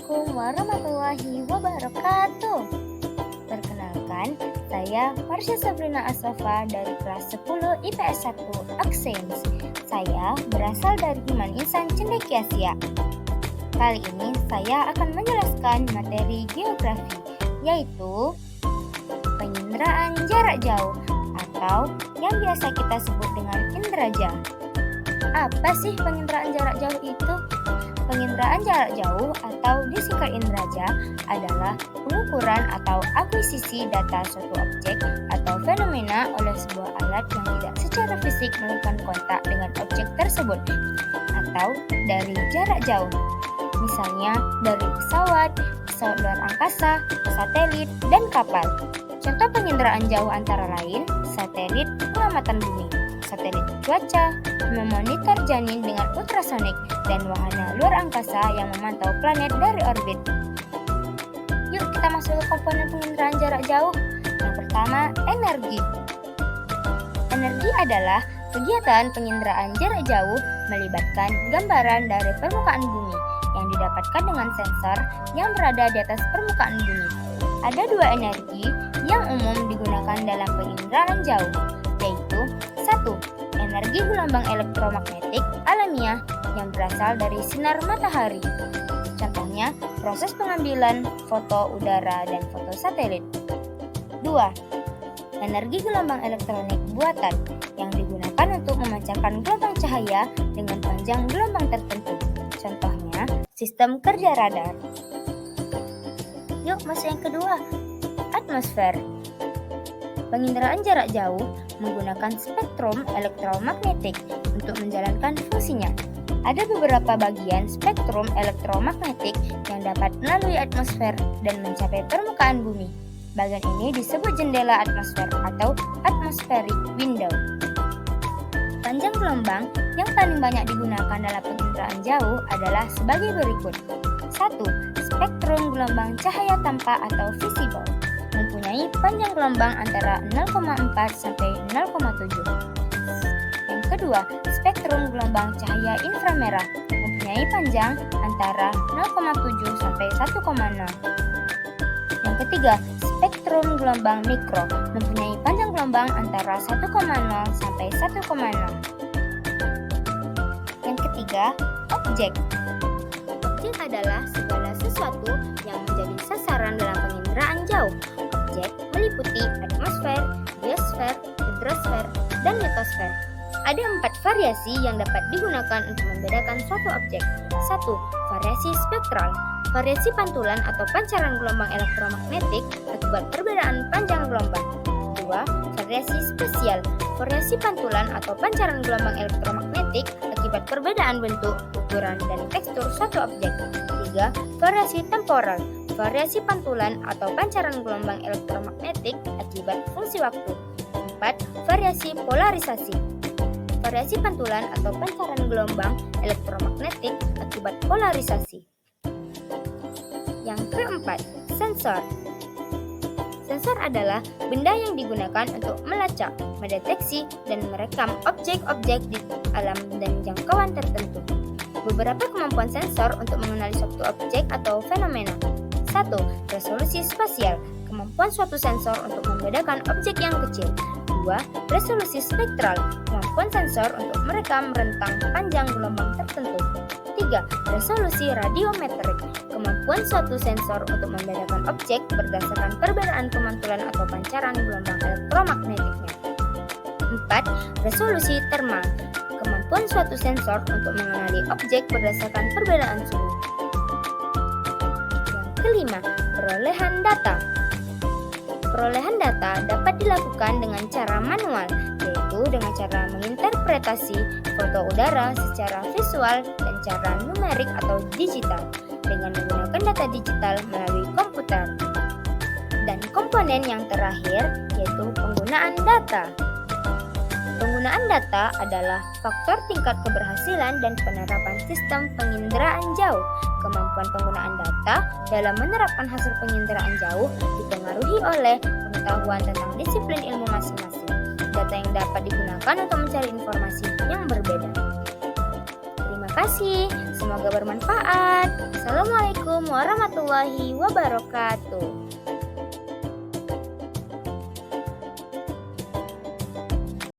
Assalamualaikum warahmatullahi wabarakatuh. Perkenalkan, saya Marsha Sabrina Asafa dari kelas 10 IPS 1 Aksains. Saya berasal dari Iman Insan Cendekiasia. Kali ini saya akan menjelaskan materi geografi, yaitu penginderaan jarak jauh atau yang biasa kita sebut dengan indraja. Apa sih penginderaan jarak jauh itu? Penginderaan jarak jauh atau disingkat indraja adalah pengukuran atau akuisisi data suatu objek atau fenomena oleh sebuah alat yang tidak secara fisik melakukan kontak dengan objek tersebut atau dari jarak jauh. Misalnya dari pesawat luar angkasa, satelit, dan kapal. Contoh penginderaan jauh antara lain satelit pengamatan bumi, satelit cuaca, memonitor janin dengan ultrasonik, dan wahana luar angkasa yang memantau planet dari orbit. Yuk kita masuk ke komponen penginderaan jarak jauh. Yang pertama, energi. Energi adalah kegiatan penginderaan jarak jauh melibatkan gambaran dari permukaan bumi yang didapatkan dengan sensor yang berada di atas permukaan bumi. Ada dua energi yang umum digunakan dalam penginderaan jauh, yaitu 1. Energi gelombang elektromagnetik alamiah yang berasal dari sinar matahari. Contohnya, proses pengambilan foto udara dan foto satelit. 2. Energi gelombang elektronik buatan yang digunakan untuk memancarkan gelombang cahaya dengan panjang gelombang tertentu. Contohnya, sistem kerja radar. Yuk masuk yang kedua, atmosfer. Penginderaan jarak jauh menggunakan spektrum elektromagnetik untuk menjalankan fungsinya. Ada beberapa bagian spektrum elektromagnetik yang dapat melalui atmosfer dan mencapai permukaan bumi. Bagian ini disebut jendela atmosfer atau atmospheric window. Panjang gelombang yang paling banyak digunakan dalam penginderaan jauh adalah sebagai berikut. 1. Spektrum gelombang cahaya tampak atau visible mempunyai panjang gelombang antara 0,4 sampai 0,7. Yang kedua, spektrum gelombang cahaya inframerah mempunyai panjang antara 0,7 sampai 1,0. Yang ketiga, spektrum gelombang mikro mempunyai panjang gelombang antara 1,0 sampai 1,6. Yang ketiga, objek. Objek adalah segala sesuatu yang menjadi sasaran dalam penginderaan jauh. Objek meliputi atmosfer, biosfer, hidrosfer, dan litosfer. Ada 4 variasi yang dapat digunakan untuk membedakan suatu objek. 1. Variasi spektral. Variasi pantulan atau pancaran gelombang elektromagnetik akibat perbedaan panjang gelombang. 2. Variasi spesial. Variasi pantulan atau pancaran gelombang elektromagnetik akibat perbedaan bentuk, ukuran, dan tekstur suatu objek. 3. Variasi temporal. Variasi pantulan atau pancaran gelombang elektromagnetik akibat fungsi waktu. 4. Variasi polarisasi. Variasi pantulan atau pancaran gelombang elektromagnetik akibat polarisasi. Yang keempat, sensor. Sensor adalah benda yang digunakan untuk melacak, mendeteksi, dan merekam objek-objek di alam dan jangkauan tertentu. Beberapa kemampuan sensor untuk mengenali suatu objek atau fenomena. 1. Resolusi spasial. Kemampuan suatu sensor untuk membedakan objek yang kecil. 2. Resolusi spektral. Kemampuan sensor untuk merekam rentang panjang gelombang tertentu. 3. Resolusi radiometrik. Kemampuan suatu sensor untuk membedakan objek berdasarkan perbedaan pemantulan atau pancaran gelombang elektromagnetiknya. 4. Resolusi termal. Kemampuan suatu sensor untuk mengenali objek berdasarkan perbedaan suhu. Yang kelima, perolehan data. Perolehan data dapat dilakukan dengan cara manual, yaitu dengan cara menginterpretasi foto udara secara visual dan cara numerik atau digital dengan menggunakan data digital melalui komputer. Dan komponen yang terakhir yaitu penggunaan data. Penggunaan data adalah faktor tingkat keberhasilan dan penerapan sistem penginderaan jauh. Kemampuan penggunaan data dalam menerapkan hasil penginderaan jauh dipengaruhi oleh pengetahuan tentang disiplin ilmu masing-masing. Data yang dapat digunakan untuk mencari informasi yang berbeda. Terima kasih, semoga bermanfaat. Assalamualaikum warahmatullahi wabarakatuh.